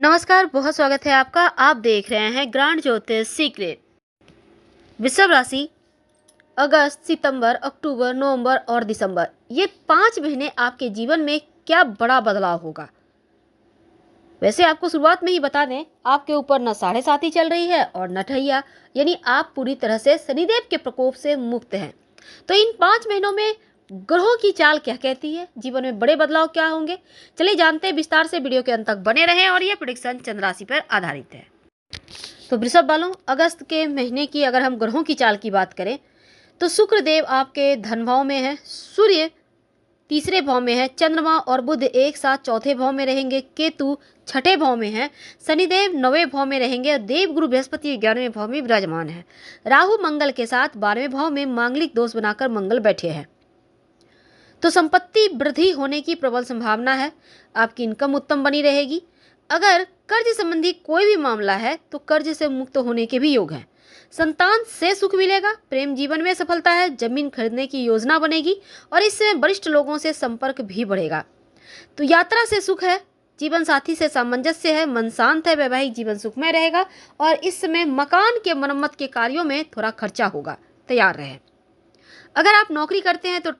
नमस्कार, बहुत स्वागत है आपका। आप देख रहे हैं ग्रांड ज्योतिष सीक्रेट। वृषभ राशि अगस्त, सितंबर, अक्टूबर, नवंबर और दिसंबर, ये 5 महीने आपके जीवन में क्या बड़ा बदलाव होगा। वैसे आपको शुरुआत में ही बता दें, आपके ऊपर न साढ़े साती चल रही है और न ठैया, यानी आप पूरी तरह से शनिदेव के प्रकोप से मुक्त हैं। तो इन 5 महीनों में ग्रहों की चाल क्या कहती है, जीवन में बड़े बदलाव क्या होंगे, चलिए जानते हैं विस्तार से। वीडियो के अंत तक बने रहें और ये प्रेडिक्शन चंद्र राशि पर आधारित है। तो वृषभ वालों, अगस्त के महीने की अगर हम ग्रहों की चाल की बात करें तो शुक्र देव आपके धन भाव में है, सूर्य तीसरे भाव में है, चंद्रमा और बुध एक साथ चौथे भाव में रहेंगे, केतु छठे भाव में है, शनिदेव 9वें भाव में रहेंगे और देव गुरु बृहस्पति 11वें भाव में विराजमान है। राहु मंगल के साथ 12वें भाव में मांगलिक दोष बनाकर मंगल बैठे हैं। तो संपत्ति वृद्धि होने की प्रबल संभावना है। आपकी इनकम उत्तम बनी रहेगी। अगर कर्ज संबंधी कोई भी मामला है तो कर्ज से मुक्त होने के भी योग हैं। संतान से सुख मिलेगा। प्रेम जीवन में सफलता है। जमीन खरीदने की योजना बनेगी और इससे वरिष्ठ लोगों से संपर्क भी बढ़ेगा। तो यात्रा से सुख है। जीवन साथी से सामंजस्य है। मन शांत है। वैवाहिक जीवन सुखमय रहेगा और इस समय मकान के मरम्मत के कार्यों में थोड़ा खर्चा होगा, तैयार रहे। अगर आप नौकरी करते हैं तो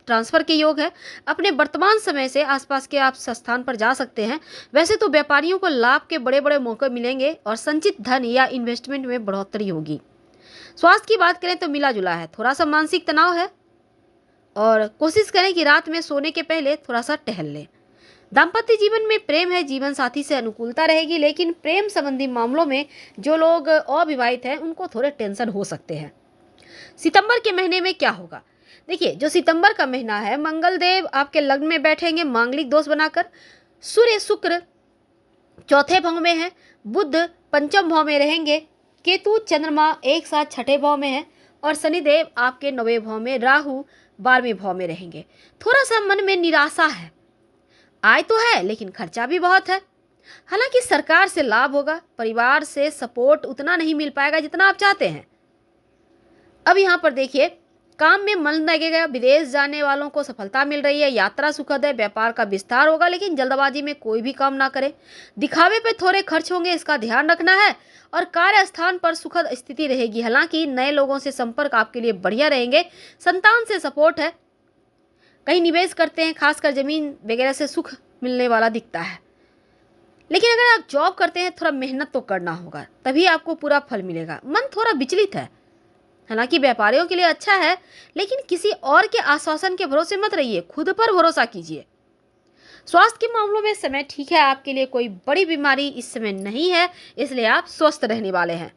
ट्रांसफर के योग है। अपने वर्तमान समय से आसपास के आप स्थान पर जा सकते हैं। वैसे तो व्यापारियों को लाभ के बड़े बड़े मौके मिलेंगे और संचित धन या इन्वेस्टमेंट में बढ़ोतरी होगी। स्वास्थ्य की बात करें तो मिला जुला है। थोड़ा सा मानसिक तनाव है और कोशिश करें कि रात में सोने के पहले थोड़ा सा टहल लें। दाम्पत्य जीवन में प्रेम है। जीवन साथी से अनुकूलता रहेगी, लेकिन प्रेम संबंधी मामलों में जो लोग अविवाहित हैं उनको थोड़े टेंशन हो सकते हैं। सितंबर के महीने में क्या होगा, देखिए जो सितंबर का महीना है, मंगल देव आपके लग्न में बैठेंगे मांगलिक दोष बनाकर। सूर्य शुक्र चौथे भाव में है, बुध पंचम भाव में रहेंगे, केतु चंद्रमा एक साथ छठे भाव में है और शनिदेव आपके 9वें भाव में, राहु 12वें भाव में रहेंगे। थोड़ा सा मन में निराशा है। आय तो है लेकिन खर्चा भी बहुत है। हालांकि सरकार से लाभ होगा, परिवार से सपोर्ट उतना नहीं मिल पाएगा जितना आप चाहते हैं। अब यहाँ पर देखिए, काम में मन लगेगा। विदेश जाने वालों को सफलता मिल रही है। यात्रा सुखद है। व्यापार का विस्तार होगा, लेकिन जल्दबाजी में कोई भी काम ना करें। दिखावे पे थोड़े खर्च होंगे, इसका ध्यान रखना है। और कार्य स्थान पर सुखद स्थिति रहेगी। हालांकि नए लोगों से संपर्क आपके लिए बढ़िया रहेंगे। संतान से सपोर्ट है। कहीं निवेश करते हैं, खासकर जमीन वगैरह से सुख मिलने वाला दिखता है। लेकिन अगर आप जॉब करते हैं थोड़ा मेहनत तो करना होगा, तभी आपको पूरा फल मिलेगा। मन थोड़ा विचलित है। हालांकि व्यापारियों के लिए अच्छा है, लेकिन किसी और के आश्वासन के भरोसे मत रहिए, खुद पर भरोसा कीजिए। स्वास्थ्य के मामलों में समय ठीक है। आपके लिए कोई बड़ी बीमारी इस समय नहीं है, इसलिए आप स्वस्थ रहने वाले हैं।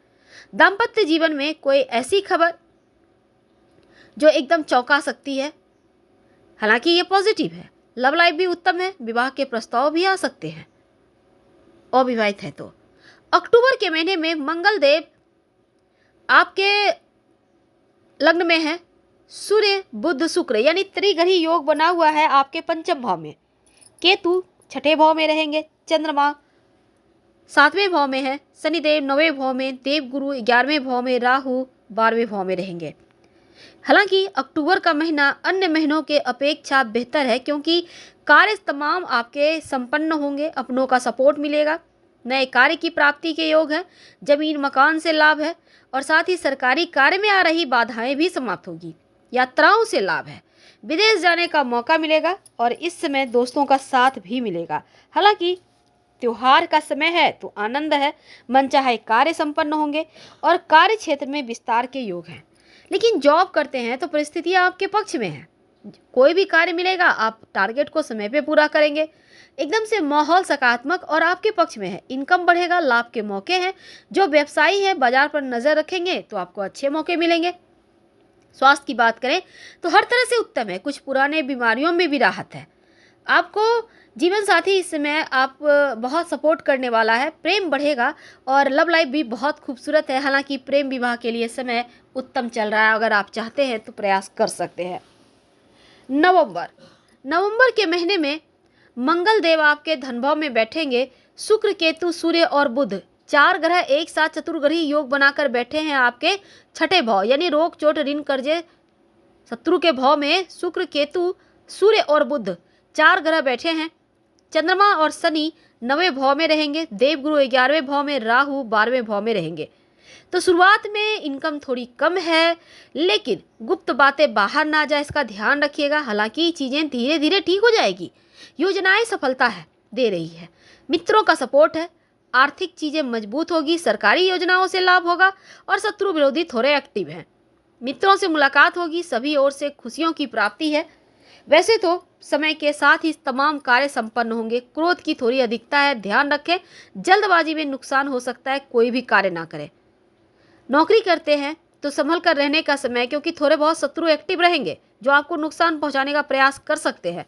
दाम्पत्य जीवन में कोई ऐसी खबर जो एकदम चौंका सकती है, हालांकि ये पॉजिटिव है। लव लाइफ भी उत्तम है। विवाह के प्रस्ताव भी आ सकते हैं। अविवाहित है तो अक्टूबर के महीने में मंगल देव आपके लग्न में है। सूर्य बुध शुक्र यानी त्रिग्रही योग बना हुआ है आपके पंचम भाव में। केतु छठे भाव में रहेंगे। चंद्रमा 7वें भाव में है। शनिदेव 9वें भाव में, देवगुरु 11वें भाव में, राहु 12वें भाव में रहेंगे। हालांकि अक्टूबर का महीना अन्य महीनों के अपेक्षा बेहतर है, क्योंकि कार्य तमाम आपके संपन्न होंगे। अपनों का सपोर्ट मिलेगा। नए कार्य की प्राप्ति के योग है। जमीन मकान से लाभ है और साथ ही सरकारी कार्य में आ रही बाधाएं भी समाप्त होगी। यात्राओं से लाभ है। विदेश जाने का मौका मिलेगा और इस समय दोस्तों का साथ भी मिलेगा। हालांकि त्योहार का समय है तो आनंद है। मनचाहे कार्य संपन्न होंगे और कार्य क्षेत्र में विस्तार के योग हैं। लेकिन जॉब करते हैं तो परिस्थितियां आपके पक्ष में है। कोई भी कार्य मिलेगा, आप टारगेट को समय पे पूरा करेंगे। एकदम से माहौल सकारात्मक और आपके पक्ष में है। इनकम बढ़ेगा। लाभ के मौके हैं। जो व्यवसायी है बाजार पर नजर रखेंगे तो आपको अच्छे मौके मिलेंगे। स्वास्थ्य की बात करें तो हर तरह से उत्तम है। कुछ पुराने बीमारियों में भी राहत है। आपको जीवन साथी इस समय आप बहुत सपोर्ट करने वाला है। प्रेम बढ़ेगा और लव लाइफ भी बहुत खूबसूरत है। हालांकि प्रेम विवाह के लिए समय उत्तम चल रहा है। अगर आप चाहते हैं तो प्रयास कर सकते हैं। नवंबर के महीने में मंगल देव आपके धन भाव में बैठेंगे। शुक्र केतु सूर्य और बुध 4 ग्रह एक साथ चतुर्ग्रही योग बनाकर बैठे हैं आपके छठे भाव, यानी रोग चोट ऋण कर्जे शत्रु के भाव में। शुक्र केतु सूर्य और बुध 4 ग्रह बैठे हैं। चंद्रमा और शनि 9वें भाव में रहेंगे, देवगुरु 11वें भाव में, राहु 12वें भाव में रहेंगे। तो शुरुआत में इनकम थोड़ी कम है, लेकिन गुप्त बातें बाहर ना जाए इसका ध्यान रखिएगा। हालांकि चीज़ें धीरे धीरे ठीक हो जाएगी। योजनाएं सफलता है दे रही है, मित्रों का सपोर्ट है, आर्थिक चीज़ें मजबूत होगी, सरकारी योजनाओं से लाभ होगा और शत्रु विरोधी थोड़े एक्टिव हैं। मित्रों से मुलाकात होगी, सभी ओर से खुशियों की प्राप्ति है। वैसे तो समय के साथ ही तमाम कार्य संपन्न होंगे। क्रोध की थोड़ी अधिकता है, ध्यान रखें, जल्दबाजी में नुकसान हो सकता है, कोई भी कार्य ना करें। नौकरी करते हैं तो संभल कर रहने का समय, क्योंकि थोड़े बहुत शत्रु एक्टिव रहेंगे जो आपको नुकसान पहुंचाने का प्रयास कर सकते हैं।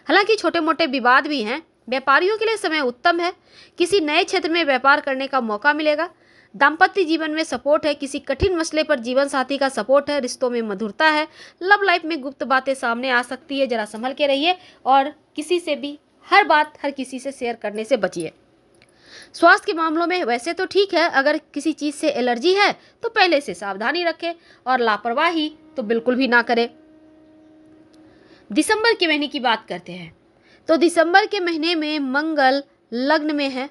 हालांकि छोटे मोटे विवाद भी हैं। व्यापारियों के लिए समय उत्तम है, किसी नए क्षेत्र में व्यापार करने का मौका मिलेगा। दाम्पत्य जीवन में सपोर्ट है, किसी कठिन मसले पर जीवन साथी का सपोर्ट है, रिश्तों में मधुरता है। लव लाइफ में गुप्त बातें सामने आ सकती है, जरा संभल के रहिए और किसी से भी हर बात हर किसी से शेयर करने से बचिए। स्वास्थ्य के मामलों में वैसे तो ठीक है, अगर किसी चीज़ से एलर्जी है तो पहले से सावधानी रखें और लापरवाही तो बिल्कुल भी ना करें। दिसंबर के महीने की बात करते हैं तो दिसंबर के महीने में मंगल लग्न में है,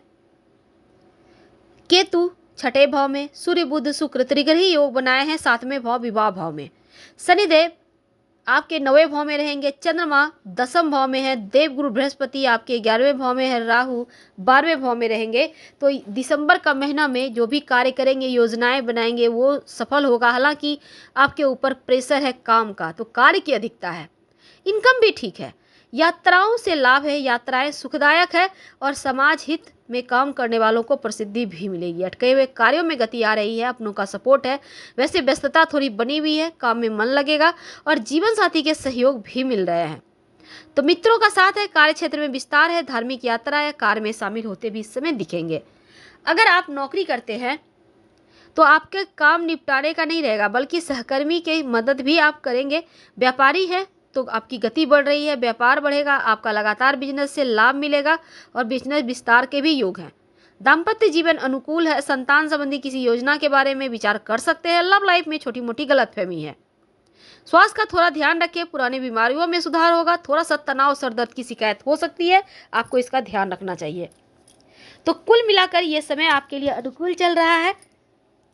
केतु छठे भाव में, सूर्य बुध शुक्र त्रिग्रही योग बनाए हैं 7वें भाव विवाह भाव में, शनिदेव आपके 9वें भाव में रहेंगे, चंद्रमा 10वें भाव में है, देवगुरु बृहस्पति आपके 11वें भाव में है, राहु 12वें भाव में रहेंगे। तो दिसंबर का महीना में जो भी कार्य करेंगे, योजनाएं बनाएंगे, वो सफल होगा। हालांकि आपके ऊपर प्रेशर है काम का, तो कार्य की अधिकता है। इनकम भी ठीक है, यात्राओं से लाभ है, यात्राएं सुखदायक है और समाज हित में काम करने वालों को प्रसिद्धि भी मिलेगी। अटके हुए कार्यों में गति आ रही है, अपनों का सपोर्ट है। वैसे व्यस्तता थोड़ी बनी हुई है, काम में मन लगेगा और जीवन साथी के सहयोग भी मिल रहे हैं। तो मित्रों का साथ है, कार्य क्षेत्र में विस्तार है, धार्मिक यात्रा है, कार्य में शामिल होते भी इस समय दिखेंगे। अगर आप नौकरी करते हैं तो आपके काम निपटाने का नहीं रहेगा, बल्कि सहकर्मी की मदद भी आप करेंगे। व्यापारी है तो आपकी गति बढ़ रही है, व्यापार बढ़ेगा, आपका लगातार बिजनेस से लाभ मिलेगा और बिजनेस विस्तार के भी योग हैं। दाम्पत्य जीवन अनुकूल है, संतान संबंधी किसी योजना के बारे में विचार कर सकते हैं। लव लाइफ में छोटी मोटी गलतफहमी है। स्वास्थ्य का थोड़ा ध्यान रखिए, पुरानी बीमारियों में सुधार होगा, थोड़ा सा तनाव सर दर्द की शिकायत हो सकती है, आपको इसका ध्यान रखना चाहिए। तो कुल मिलाकर ये समय आपके लिए अनुकूल चल रहा है,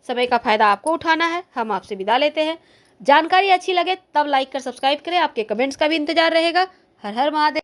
समय का फायदा आपको उठाना है। हम आपसे विदा लेते हैं। जानकारी अच्छी लगे तब लाइक कर सब्सक्राइब करें, आपके कमेंट्स का भी इंतजार रहेगा। हर हर महादेव।